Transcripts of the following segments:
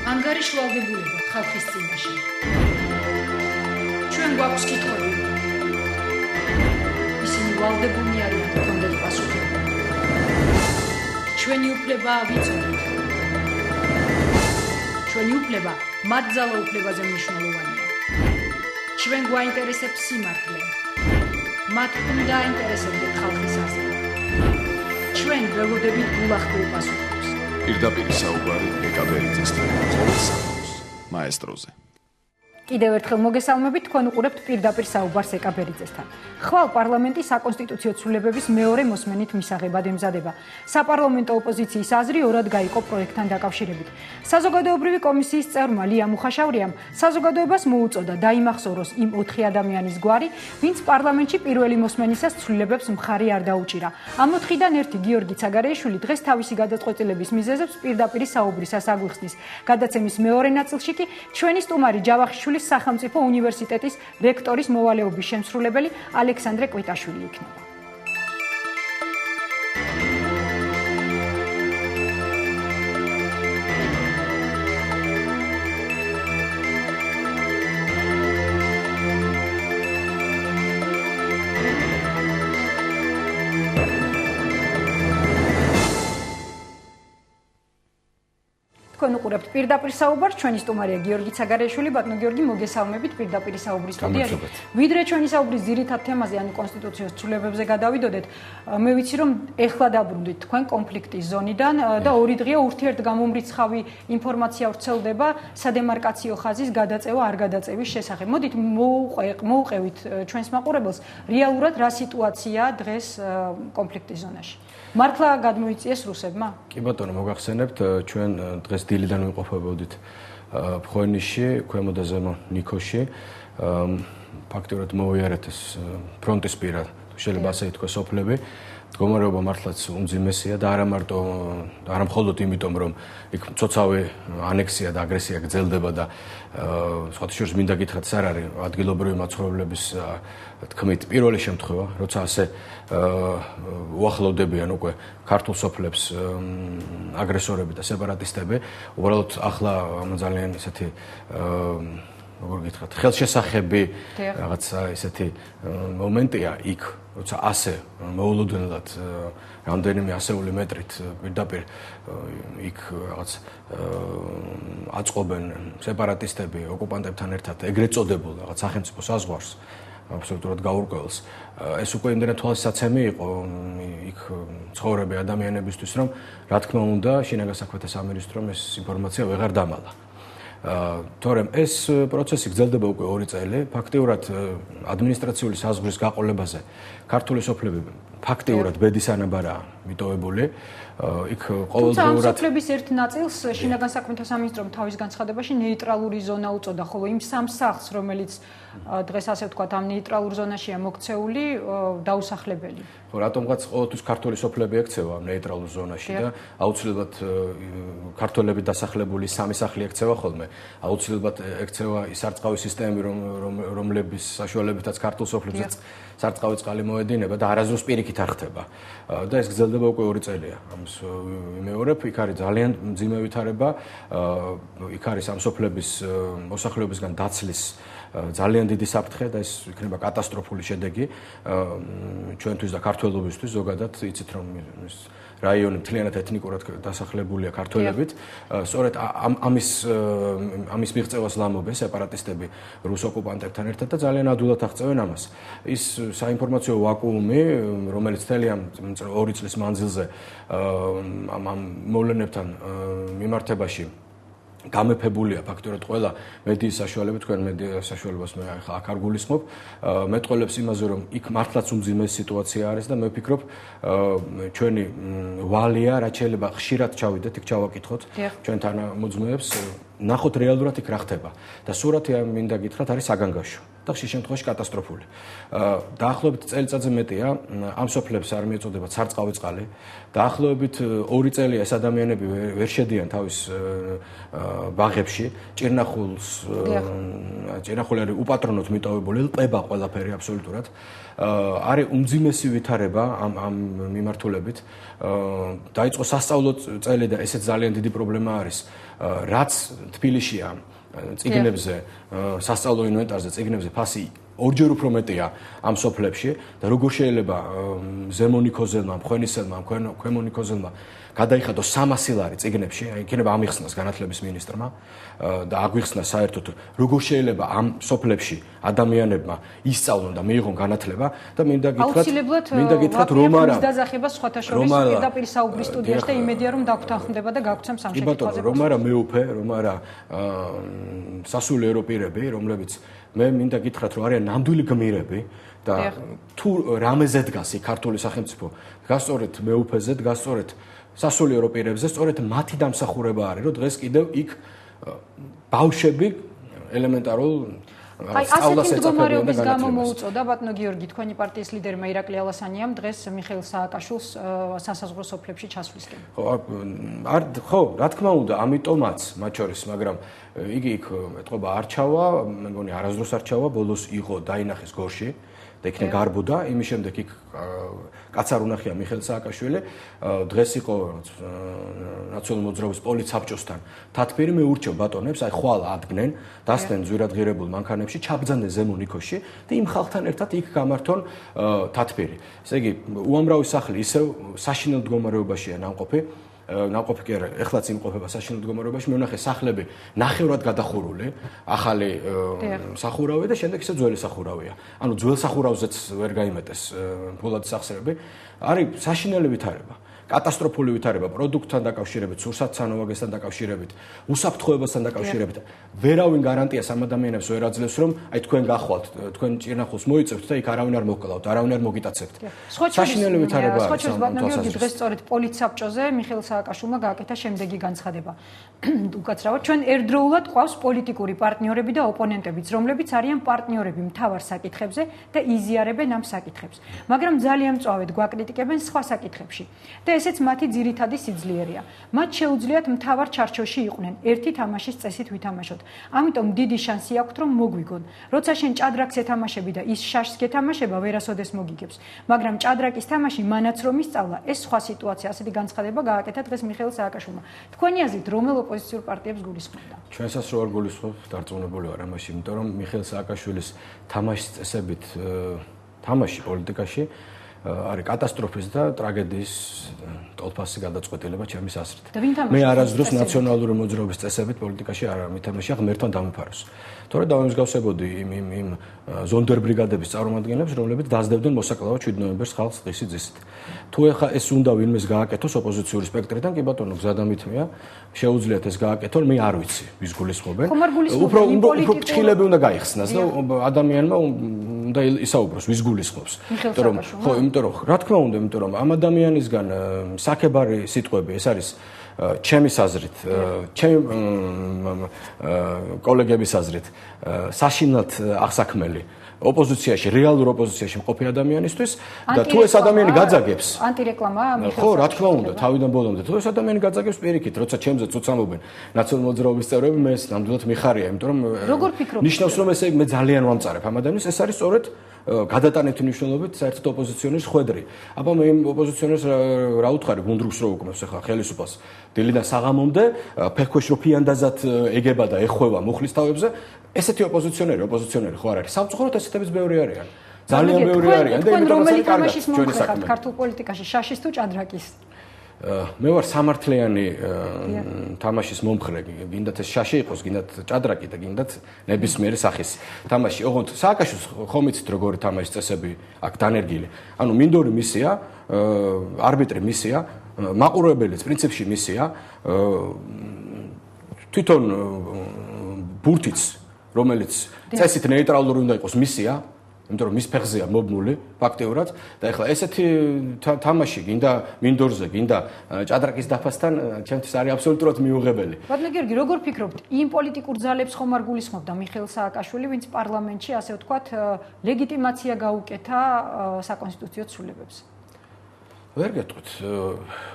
ანგარიშვალდებულება ხალხის წინაშე. ჩვენ გვაქვს კითხვები. ისინი ვალდებულნი არიან გქონდეთ პასუხები. ჩვენი უფლებაა ვიცოდეთ. ჩვენი უფლება მათ ძალაუფლებაზე მნიშვნელოვანია. ჩვენ გვაინტერესებს სიმართლე. მათ უნდა აინტერესებდეთ ხალხის აზრი. ჩვენ ველოდებით გულახდილ პასუხებს. პირდაპირ საუბარი ეკაბერიძესთან, ყოველსაქმოს მაესტროზე. კიდევ ერთხელ მოგესალმებით, თქვენ უყურებთ პირდაპირ საუბარს ეკაბერიძესთან. ხვალ პარლამენტის საკონსტიტუციო ცვლილებების მეორე მოსმენით მისაღებად ემზადება. საპარლამენტო ოპოზიციის აზრი ორად გაიყო პროექტთან დაკავშირებით. საზოგადოებრივი კომისიის წევრმა ლია მუხაშავრიამ საზოგადოებას მოუწოდა დაიმახსოვროს იმ 4 ადამიანის გვარი, ვინც პარლამენტში პირველი მოსმენისას ცვლილებებს მხარი არ დაუჭირა. ამ 4-დან ერთი გიორგი ცაგარეიშვილი დღეს თავისი გადაწყვეტილების მიზეზებს პირდაპირ საუბრისას აგვიხსნის. გადაცემის მეორე ნაწილში კი ჩვენი სტუმარი ჯავახიშვილის სახელმწიფო უნივერსიტეტის რექტორის მოვალეობის შემსრულებელი ალექსანდრე კვიტაშვილი იქნება. თქვენ უყურებთ პირდაპირ საუბარს, ჩვენი სტუმარია გიორგი ცაგარეიშვილი. ბატონო გიორგი, მოგესალმებით პირდაპირ საუბრის სტუდიაში. ვიდრე ჩვენი საუბრის ძირითად თემაზე, ანუ კონსტიტუციოს ცვლილებებზე გადავიდოდეთ, მე ვიცი რომ ეხლა დაბრუნდით თქვენ კონფლიქტის ზონიდან და 2 დღეა ურთიერთგამომრიცხავი ინფორმაცია ვრცელდება სადემარკაციო ხაზის გადაწევა არ გადაწევის შესახებ. მოდით მოუყევით ჩვენს მაყურებელს რეალურად რა სიტუაციაა დღეს კონფლიქტის ზონაში. მართლა გადმოიწიეს რუსებმა? კი ბატონო, მოგახსენებთ, ჩვენ დღეს დილიდან ვიმყოფებოდით ფხონიში, ქვემო და ზემო ნიქოში. ფაქტობრივად მოვიარეთ ეს ფრონტის პირა, შეიძლება ასე ითქვას, სოფლები. მდგომარეობა მართლაც უმძიმესია და არა მხოლოდ იმიტომ, რომ იქ მცოცავი ანექსია და აგრესია გრძელდება და სხვათა შორის მინდა გითხრათ, ეს არ არის ადგილობრივი მაცხოვრებლების თქმით პირველი შემთხვევა, როცა ასე უახლოვდებიან უკვე ქართულ სოფლებს აგრესორები და სეპარატისტები. უბრალოდ ახლა ძალიან ესეთი როგორ გითხრათ, ხელშესახები რაღაცა ესეთი მომენტია იქ, როცა ასე მოულოდნელად რამდენიმე ასეული მეტრით პირდაპირ იქ რაღაც აწყობენ სეპარატისტები ოკუპანტებთან ერთად ეგრეთ წოდებულ რაღაც სახელმწიფო საზღვარს, აბსოლუტურად გაურკვეველს. ეს უკვე იმდენად თვალსაცემი იყო იქ ცხოვრები ადამიანებისთვის, რომ რა თქმა უნდა, შინაგან საქმეთა სამინისტრომ ეს ინფორმაცია ვეღარ დამალა. თორემ ეს პროცესი გრძელდება უკვე 2 წელი. ფაქტიურად ადმინისტრაციული საზღვრის გაყოლებაზე ქართული სოფლები ფაქტიურად ბედის ანაბარაა მიტოვებული. იქ ყოველდღიურად სოფლების ერთ ნაწილს შინაგან საქმეთა სამინისტრომ თავის განცხადებაში ნეიტრალური ზონა უწოდა, ხოლო იმ სამ სახლს, რომელიც დღეს ასე ვთქვათ, ამ ნეიტრალურ ზონაშია მოქცეული, დაუსახლებელი. ხო, რატომღაც ყოველთვის ქართული სოფლები ექცევა ნეიტრალურ ზონაში და აუცილებლად ქართველები დასახლებული სამი სახლი ექცევა ხოლმე. აუცილებლად ექცევა ის სარწყავი სისტემები, რომლების საშუალებითაც ქართულ სოფლებზეც სარწყავი წყალი მოედინება და არასდროს პირიქით არ ხდება. და ეს გრძელდება უკვე 2 წელია. ამის ვიმეორებ, იქ არის ძალიან მძიმე ვითარება, იქ არის ამ სოფლების მოსახლეობისგან დაცლის ძალიან დიდი საფრთხე და ეს იქნება კატასტროფული შედეგი ჩვენთვის და ქართველობისთვის ზოგადად. იცით რომ ეს რაიონი მთლიანად ეთნიკურად დასახლებულია ქართველებით. სწორედ ამის მიღწევას ლამობენ სეპარატისტები რუს ოკუპანტებთან ერთად და ძალიან ადვილად აღწევენ ამას. ის საინფორმაციო ვაკუუმი, რომელიც მთელი ამ 2 წლის მანძილზე ამ მოვლენებთან მიმართებაში გამეფებულია ფაქტობრივად ყველა მედიის საშუალებით, თქვენ მედიის საშუალებას მე ახლა აქ არ გულისხმობ, მეტყველებს იმაზე, რომ იქ მართლაც უმძიმესი სიტუაცია არის და მე ვფიქრობ, ჩვენი ვალია, რაც შეიძლება ხშირად ჩავიდეთ, იქ ჩავაკითხოთ ჩვენ თანამოძმეებს, ნახოთ რეალურად იქ რა ხდება და სურათი მინდა გითხრათ არის საგანგაშო და ხშირ შემთხვევაში კატასტროფული. დაახლოებით წელიწადზე მეტია ამ სოფლებს არ მიეწოდებათ სარწყავი წყალი. დაახლოებით 2 წელია ეს ადამიანები ვერ შედიან თავის ბაღებში, ჭირნახული არის უპატრონოდ მიტოვებული, ყება ყველაფერი აბსოლუტურად. არის უმძიმესი ვითარება ამ მიმართულებით. დაიწყო სასწავლო წელი და ესეც ძალიან დიდი პრობლემა არის. რაც თბილისშია წიგნებზე, სასწავლო ინვენტარზე წიგნებზე ფასი ორჯერ უფრო მეტია ამ სოფლებში და როგორ შეიძლება ზემონიქოზელმა, მხვენისელმა, ქვემონიქოზელმა გადაიხადოს 300 ლარი წიგნებში, იქნება ამიხსნას განათლების მინისტრმა და აგვიხსნა საერთოდ როგორ შეიძლება ამ სოფლებში ადამიანებმა ისწავლონ და მიიღონ განათლება და მინდა გითხრათ რომ არა დაძახება სხვათა შორის პირდაპირ საუბრის სტუდიაში და იმედია რომ დაგვთანხმდება და გაგვცემს ამ შეკითხვაზე. რომ არა მეუფე, რომ არა სასულიერო პირები, რომლებიც მე მინდა გითხრათ რომ არიან ნამდვილი გმირები და თუ რამეზე დგას ქართული სახელმწიფო, გასწორეთ მეუფეზე, გასწორეთ სასულიერო პირებზე, სწორედ მათი დამსახურება არის, რომ დღეს კიდევ იქ ბავშვები ელემენტარულ ასეთი მდგომარეობის გამო მოუწოდა ბატონო გიორგი თქვენი პარტიის ლიდერმა ირაკლი ალასანიამ დღეს მიხეილ სააკაშვილს სასაზღვრო სოფლებში ჩასვლისკენ. ხო, რა თქმა უნდა, ამიტომაც მათ შორის, მაგრამ იგი იქ ეთყობა არჩავა, მე მგონი არასდროს არჩავა, ბოლოს იყო დაინახეს გორში და იქნე გარბუდა, იმის შემდეგ იქ კაცარ უნახია მიხეილ სააკაშვილი, დღეს იყო ნაციონალური მოძრაობის პოლიცსაბჭოსთან თათბირი, მე ურჩევ ბატონებს, აი ხვალ ადგნენ, დასდნენ ძვირადღირებულ მანქანებში, ჩაბძანდნენ ზემონიქოში და იმ ხალხთან ერთად იქ გამართონ თათბირი. ესე იგი, უამრავი სახლი ისევ საშინელ მდგომარეობაშია ნამყოფი კი არა, ეხლაც იმყოფება საშინელ მდგომარეობაში, მე ვნახე სახლები ნახევრად გადახურული, ახალი სახურავი და შემდეგ ისე ძველი სახურავია. ანუ ძველ სახურავზეც ვერ გაიმეტეს ფულადი სახსრები. არის საშინელი ვითარება, კატასტროფული ვითარება პროდუქტთან დაკავშირებით, სურსათსანოვაგესთან დაკავშირებით, უსაფრთხოებასთან დაკავშირებით. ვერავინ გარანტიას ამ ადამიანებს ვერ აძლევს, რომ აი თქვენ გახვალთ, თქვენ ჭირნახულს მოიწევთ და იქ არავინ არ მოგკლავთ, არავინ არ მოგიტაცებთ. საშინელი ვითარება არის ამ თვალსაზრისით. დღეს სწორედ პოლიცსაბჭოზე მიხეილ სააკაშვილმა გააკეთა შემდეგი განცხადება. უკაცრავად, ჩვენ ერთდროულად ყავს პოლიტიკური პარტნიორები და ოპონენტებიც, რომლებიც არიან პარტნიორები მთავარ საკითხებზე და იზიარებენ ამ საკითხებს. მაგრამ ძალიან მწვავედ გვაკრიტიკებენ სხვა საკითხებში. და ესეც მათი ძირითადი სიძლიერეა. მათ შეუძლიათ მთავარ ჩარჩოში იყვნენ, ერთი თამაშის წესით ვითამაშოთ. ამიტომ დიდი შანსი აქვთ, რომ მოგვიგონ. როცა შენ ჭადრაკს ეთამაშები და ის შაშს გეთამაშება, ვერასოდეს მოგიგებს. მაგრამ ჭადრაკის თამაში მანაც რომ ისწავლა, ეს სხვა სიტუაცია. ასეთი განცხადება გააკეთა დღეს მიხეილ სააკაშვილმა. თქვენი აზრით, რომელ ოპოზიციურ პარტიებს გულისხმობდა? ჩვენსაც რო არ გულისხმობ, დარწმუნებული ვარ ამაში, იმიტომ რომ მიხეილ სააკაშვილის თამაშის წესებით თამაში პოლიტიკაში არის კატასტროფის და ტრაგედიის ტოლფასი გადაწყვეტილება ჩემის აზრით. მე არასდროს ნაციონალური მოძრაობის წესებით პოლიტიკაში არ მითამაშია ღმერთთან დამიფაროს. თორე დავემსგავსებოდი იმ ზონდერ ბრიგადების წარმომადგენლებს, რომლებიც დაძდებდნენ მოსაკლავად 7 ნოემბერს ხალხს ღირსი ძისით. თუ ეხა ეს უნდა ვინმეს გააკეთოს ოპოზიციური სპექტრიდან, კი ბატონო, გზადამითმეა, შეუძლიათ ეს გააკეთონ, მე არ ვიცი, ვის გულისხმობენ. უფრო ფრჩხილები უნდა გაიხსნას და ადამიანმა უნდა ისაუბროს, ვის გულისხმობს. იმიტომ რომ რა თქმა უნდა, იმიტომ რომ ამ ადამიანისგან საქებარი სიტყვები, ეს არის ჩემის აზრით, ჩემი კოლეგების აზრით, საშინლად აღსაქმელი ოპოზიციაში, რეალურ ოპოზიციაში მყოფი ადამიანისთვის და თუ ეს ადამიანი გაძაგებს ანტირეკლამაა მიხეილ. ხო, რა თქმა უნდა, თავიდან ბოლომდე. თუ ეს ადამიანი გაძაგებს პირიქით, როცა ჩემზე წუწამობენ ნაციონალური მოძრაობის წევრები, მე ეს ნამდვილად მიხარია, იმიტომ რომ ნიშნავს რომ ესე მე ძალიან ვამწარებ ამ ადამიანს, ეს არის სწორედ გადატანითი მნიშვნელობით საერთოდ ოპოზიციონერის ხვედრი. აბა მე იმ ოპოზიციონერს რა უთხარი, გუნდრუს რო უკნევს ახლა ხელისუფალს დილიდან საღამომდე, ფეხქვეშ რო ფიანდაზად ეგება და ეხვევა მუხლის თავებზე, ესეთი ოპოზიციონერი ხო არ არის. სამწუხაროდ ესეთებიც ბევრი არიან. ძალიან ბევრი არიან და იმიტომ რომ თამაშის მომხრე ხართ ქართულ პოლიტიკაში, შაშის თუ ჭადრაკის? მე ვარ სამართლიანი თამაშის მომხრე, გინდათ ეს შაში იყოს, გინდათ ჭადრაკი და გინდათ ნებისმიერი სახის თამაში. ოღონდ სააკაშვილს ხომ იცით როგორი თამაშის წესები აქ დანერგილი. ანუ მინდორი მისია, არბიტრი მისია, მაყურებელიც პრინციპში მისია, თვითონ ბურთიც, რომელიც წესით ნეიტრალური უნდა იყოს მისია, იმიტომ რომ მის ფეხზეა მობმული ფაქტიურად და ეხლა ესეთი თამაში გინდა მინდორზე, გინდა ჭადრაკის დაფასთან, ჩემთვის არის აბსოლუტურად მიუღებელი. ბატონო გიორგი, როგორ ფიქრობთ, იმ პოლიტიკურ ძალებს ხომ არ გულისხმობდა მიხეილ სააკაშვილი, ვინც პარლამენტში, ასე ვთქვათ, ლეგიტიმაცია გაუკეთა საკონსტიტუციო ცვლილებებს? ვერ გეტყვით.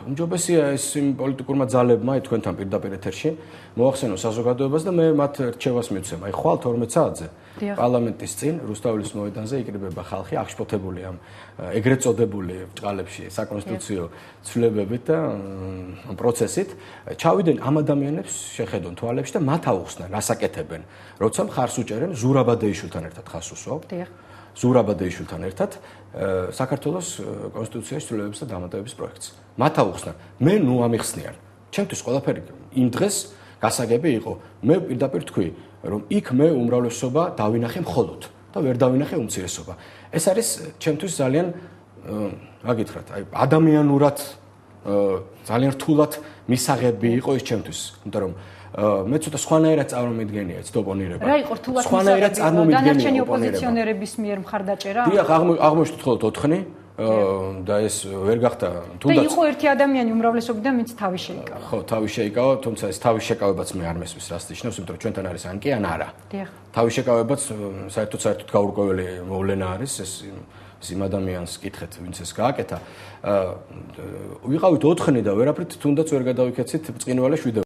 უმჯობესია ეს იმ პოლიტიკურმა ძალებმა თქვენთან პირდაპირ ეთერში მოახსენოს საზოგადოებას და მე მათ რჩევას მივცემ. აი ხვალ 12 საათზე პარლამენტის წინ რუსთაველის მოედანზე იკრიბება ხალხი აღშფოთებული ამ ეგრეთ წოდებული ბჭყალებში საკონსტიტუციო ცვლილებებით და პროცესით. ჩავიდნენ ამ ადამიანებს შეხედონ თვალებში და მათ აუხსნა რასაკეთებენ, როცა მხარს უჭერენ ზურაბადეიშვილთან ერთად ხას უსვავთ. ზურაბადეიშვილთან ერთად საქართველოს კონსტიტუციაში ცვლილებების და დამატებების პროექტს. მათ აუხსნა. მე ნუ ამიხსნიან. ჩემთვის ყველაფერი იმ დღეს გასაგები იყო. მე პირდაპირ თქვი, რომ იქ მე უმრავლესობა დავინახე მხოლოდ და ვერ დავინახე უმცირესობა. ეს არის ჩემთვის ძალიან აგითხრათ, აი ადამიანურად ძალიან რთულად მისაღები იყო ეს ჩემთვის, იმიტომ რომ მე ცოტა სხვანაირად წარმომიდგენია ეს ოპონირება. რა იყო რთულად მისაღები? დანარჩენი ოპოზიციონერების მიერ მხარდაჭერა? დიახ, აღმოჩნდით მხოლოდ 4 და ეს ვერ გახდა თუნდაც. და იყო ერთი ადამიანი უმრავლესობიდან, ვინც თავი შეიკავა. ხო, თავი შეიკავა, თუმცა ეს თავის შეკავებაც მე არ მესმის რას ნიშნავს, იმიტომ რომ ჩვენთან არის ანკი ან არა. დიახ. თავის შეკავებაც საერთოდ გაურკვეველი მოვლენა არის, ეს იმ ადამიანს კითხეთ, ვინც ეს გააკეთა. ვიყავით 4 და ვერაფრით თუნდაც ვერ გადავიქეცით ბრწყინვალე შვიდეობა.